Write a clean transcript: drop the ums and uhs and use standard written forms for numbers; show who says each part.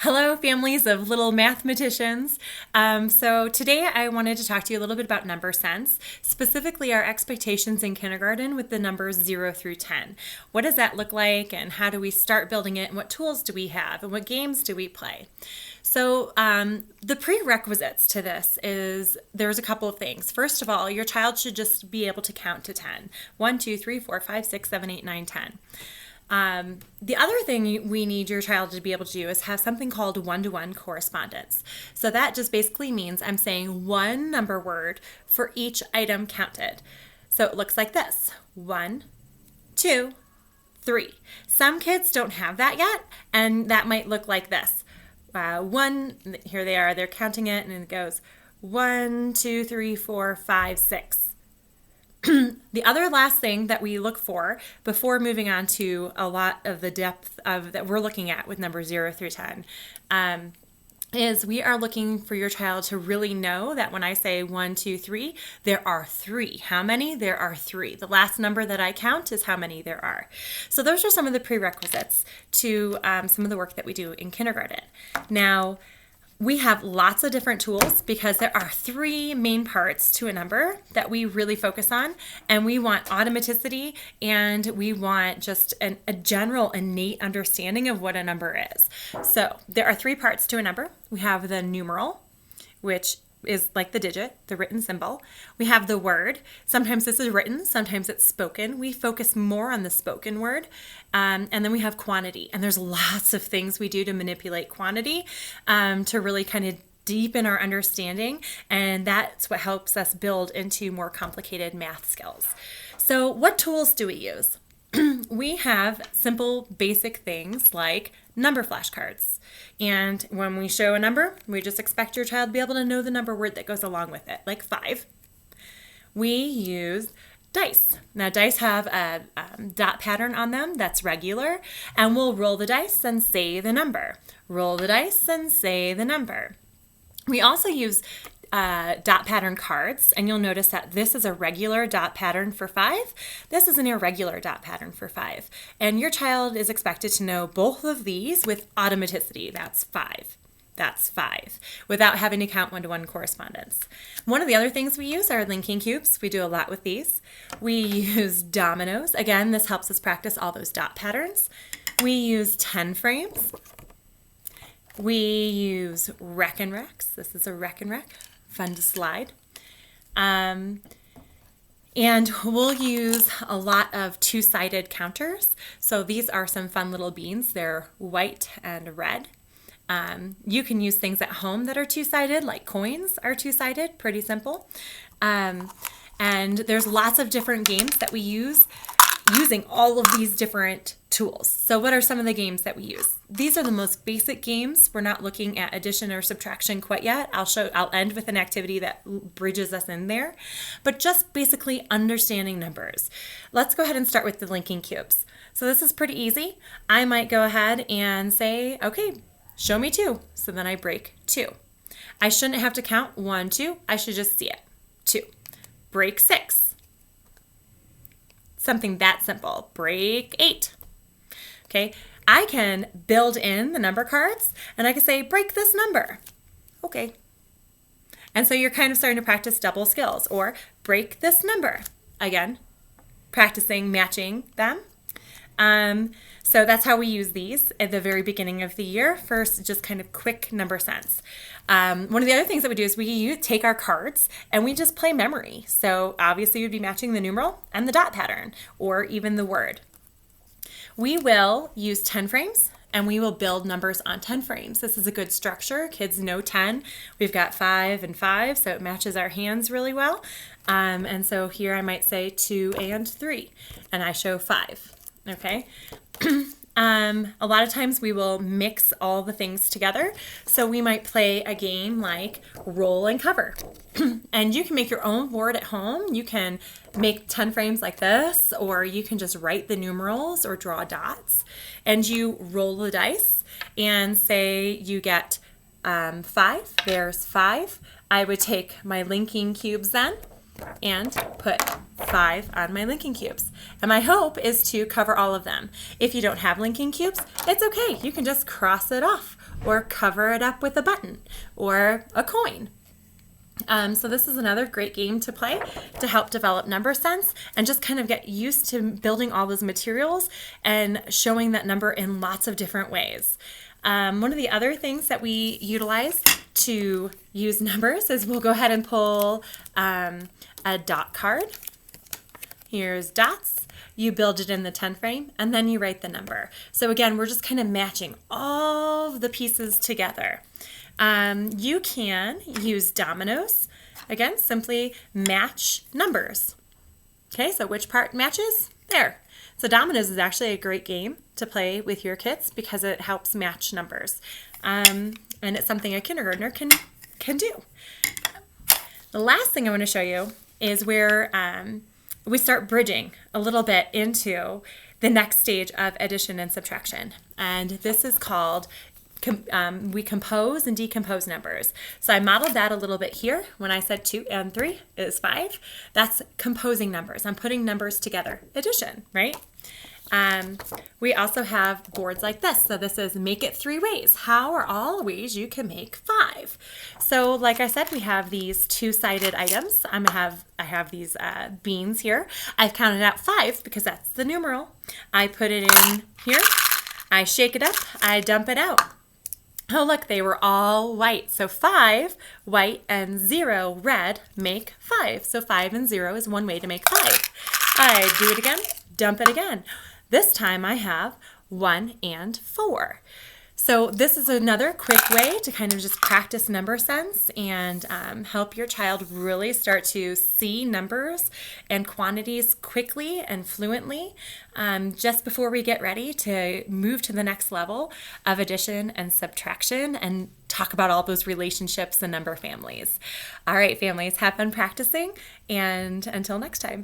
Speaker 1: Hello, families of little mathematicians. So today I wanted to talk to you a little bit about number sense, specifically our expectations in kindergarten with the numbers 0 through 10. What does that look like, and how do we start building it, and what tools do we have, and what games do we play? So the prerequisites to this is there's a couple of things. First of all, your child should just be able to count to 10. 1, 2, 3, 4, 5, 6, 7, 8, 9, 10. The other thing we need your child to be able to do is have something called one-to-one correspondence. So that just basically means I'm saying one number word for each item counted. So it looks like this: 1, 2, 3. Some kids don't have that yet, and that might look like this. Here they are, they're counting it, and it goes 1, 2, 3, 4, 5, 6. The other last thing that we look for before moving on to a lot of the depth of that we're looking at with numbers 0 through 10 is we are looking for your child to really know that when I say 1, 2, 3, there are 3. How many? There are 3. The last number that I count is how many there are. So those are some of the prerequisites to some of the work that we do in kindergarten. Now, we have lots of different tools because there are 3 main parts to a number that we really focus on, and we want automaticity, and we want just a general innate understanding of what a number is. So there are 3 parts to a number. We have the numeral, which is like the digit, the written symbol. We have the word. Sometimes this is written, sometimes it's spoken. We focus more on the spoken word. And then we have quantity. And there's lots of things we do to manipulate quantity to really kind of deepen our understanding. And that's what helps us build into more complicated math skills. So what tools do we use? We have simple, basic things like number flashcards. And when we show a number, we just expect your child to be able to know the number word that goes along with it, like 5. We use dice. Now, dice have a dot pattern on them that's regular, and we'll roll the dice and say the number. Roll the dice and say the number. We also use dot pattern cards, and you'll notice that this is a regular dot pattern for 5. This is an irregular dot pattern for 5. And your child is expected to know both of these with automaticity. That's 5. That's 5, without having to count one-to-one correspondence. One of the other things we use are linking cubes. We do a lot with these. We use dominoes. Again, this helps us practice all those dot patterns. We use 10 frames. We use Rec and Recs. This is a Rec and Rec. Fun to slide. And we'll use a lot of 2-sided counters. So these are some fun little beans. They're white and red. You can use things at home that are 2-sided, like coins are 2-sided, pretty simple. And there's lots of different games that we use using all of these different tools. So what are some of the games that we use? These are the most basic games. We're not looking at addition or subtraction quite yet. I'll end with an activity that bridges us in there, but just basically understanding numbers. Let's go ahead and start with the linking cubes. So this is pretty easy. I might go ahead and say, okay, show me 2. So then I break 2. I shouldn't have to count 1, 2. I should just see it. 2. Break 6. Something that simple. Break 8. Okay, I can build in the number cards, and I can say, break this number. Okay. And so you're kind of starting to practice double skills, or break this number. Again, practicing matching them. So that's how we use these at the very beginning of the year. First, just kind of quick number sense. One of the other things that we do is we take our cards and we just play memory. So obviously you'd be matching the numeral and the dot pattern, or even the word. We will use 10 frames, and we will build numbers on 10 frames. This is a good structure. Kids know 10. We've got 5 and 5, so it matches our hands really well. And so here I might say 2 and 3, and I show 5. Okay. A lot of times we will mix all the things together. So we might play a game like roll and cover. And you can make your own board at home. You can make 10 frames like this, or you can just write the numerals or draw dots. And you roll the dice and say you get 5. There's 5. I would take my linking cubes then and put 5 on my linking cubes. And my hope is to cover all of them. If you don't have linking cubes, it's okay. You can just cross it off. or cover it up with a button or a coin. So this is another great game to play to help develop number sense and just kind of get used to building all those materials and showing that number in lots of different ways. One of the other things that we utilize to use numbers is we'll go ahead and pull a dot card. Here's dots. You build it in the 10 frame and then you write the number. So again, we're just kind of matching all of the pieces together. You can use dominoes. Again, simply match numbers. Okay, so which part matches? There. So dominoes is actually a great game to play with your kids because it helps match numbers. And it's something a kindergartner can do. The last thing I want to show you is where we start bridging a little bit into the next stage of addition and subtraction. And this is called we compose and decompose numbers. So I modeled that a little bit here when I said 2 and 3 is 5. That's composing numbers. I'm putting numbers together. Addition, right? We also have boards like this. So this is make it 3 ways. How are all ways you can make 5? So like I said, we have these 2-sided items. I have these beans here. I've counted out 5 because that's the numeral. I put it in here. I shake it up. I dump it out. Oh, look, they were all white. So 5 white and 0 red make 5. So 5 and 0 is one way to make 5. I do it again, dump it again. This time I have 1 and 4. So this is another quick way to kind of just practice number sense and help your child really start to see numbers and quantities quickly and fluently just before we get ready to move to the next level of addition and subtraction and talk about all those relationships and number families. All right, families, have fun practicing, and until next time.